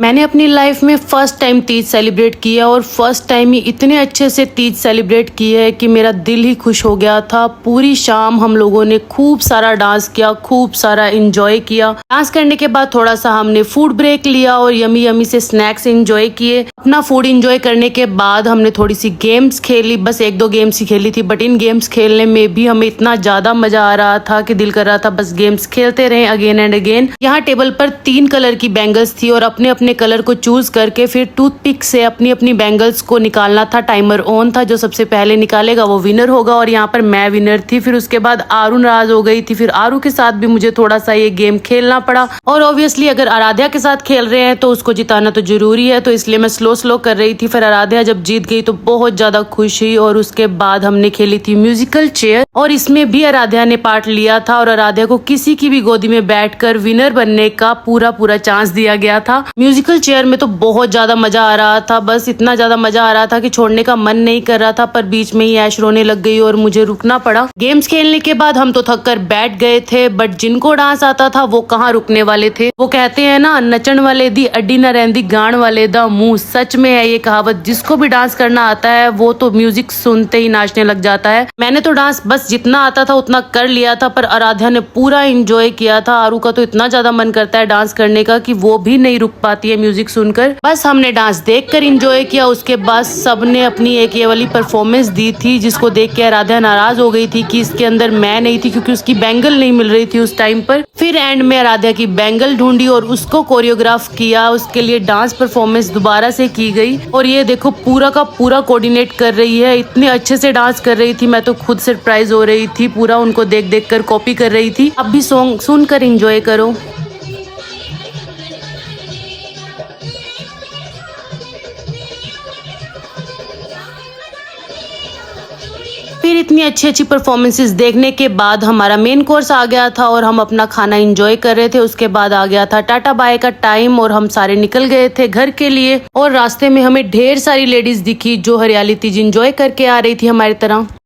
मैंने अपनी लाइफ में फर्स्ट टाइम तीज सेलिब्रेट किया और फर्स्ट टाइम ही इतने अच्छे से तीज सेलिब्रेट की है कि मेरा दिल ही खुश हो गया था। पूरी शाम हम लोगों ने खूब सारा डांस किया, खूब सारा एंजॉय किया। डांस करने के बाद थोड़ा सा हमने फूड ब्रेक लिया और यमी यमी से स्नैक्स एंजॉय किए। अपना फूड एंजॉय करने के बाद हमने थोड़ी सी गेम्स खेली, बस एक दो गेम्स ही खेली थी, बट इन गेम्स खेलने में भी हमें इतना ज्यादा मजा आ रहा था कि दिल कर रहा था बस गेम्स खेलते रहे अगेन एंड अगेन। यहाँ टेबल पर 3 कलर की बैंगल्स थी और अपने अपने कलर को चूज करके फिर टूथपिक से अपनी अपनी बैंगल्स को निकालना था। टाइमर ऑन था, जो सबसे पहले निकालेगा वो विनर होगा और यहाँ पर मैं विनर थी। फिर उसके बाद आरू नाराज हो गई थी, फिर आरू के साथ भी मुझे थोड़ा सा ये गेम खेलना पड़ा और ऑब्वियसली अगर आराध्या के साथ खेल रहे हैं तो उसको जिताना तो जरूरी है, तो इसलिए मैं स्लो कर रही थी। फिर आराध्या जब जीत गई तो बहुत ज्यादा खुश हुई और उसके बाद हमने खेली थी म्यूजिकल चेयर और इसमें भी आराध्या ने पार्ट लिया था और आराध्या को किसी की भी गोदी में बैठकर विनर बनने का पूरा चांस दिया गया था। म्यूजिकल चेयर में तो बहुत ज्यादा मजा आ रहा था, बस इतना ज्यादा मजा आ रहा था कि छोड़ने का मन नहीं कर रहा था, पर बीच में ही ऐश रोने लग गई और मुझे रुकना पड़ा। गेम्स खेलने के बाद हम तो थक कर बैठ गए थे, बट जिनको डांस आता था वो कहाँ रुकने वाले थे। वो कहते हैं ना, नचन वाले दी अड्डी न रहंदी गान वाले दा मुंह। सच में है ये कहावत, जिसको भी डांस करना आता है वो तो म्यूजिक सुनते ही नाचने लग जाता है। मैंने तो डांस बस जितना आता था उतना कर लिया था, पर आराध्या ने पूरा एंजॉय किया था। आरू का तो इतना ज्यादा मन करता है डांस करने का कि वो भी नहीं रुक पाती है म्यूजिक सुनकर। बस हमने डांस देखकर एंजॉय किया। उसके बाद सबने अपनी एक ये वाली परफॉर्मेंस दी थी जिसको देख के आराध्या नाराज हो गई थी कि इसके अंदर मैं नहीं थी, क्योंकि उसकी बैंगल नहीं मिल रही थी उस टाइम पर। फिर एंड में आराध्या की बैंगल ढूंढी और उसको कोरियोग्राफ किया। उसके लिए डांस परफॉर्मेंस दोबारा से की गई और ये देखो पूरा का पूरा कोऑर्डिनेट कर रही है। इतने अच्छे से डांस कर रही थी, मैं तो खुद सरप्राइज हो रही थी। पूरा उनको देख कर कॉपी कर रही थी। अब भी सॉन्ग सुनकर एंजॉय करो। फिर इतनी अच्छी परफॉर्मेंसेस देखने के बाद हमारा मेन कोर्स आ गया था और हम अपना खाना एंजॉय कर रहे थे। उसके बाद आ गया था टाटा बाय का टाइम और हम सारे निकल गए थे घर के लिए। और रास्ते में हमें ढेर सारी लेडीज दिखी जो हरियाली तीज एंजॉय करके आ रही थी हमारी तरह।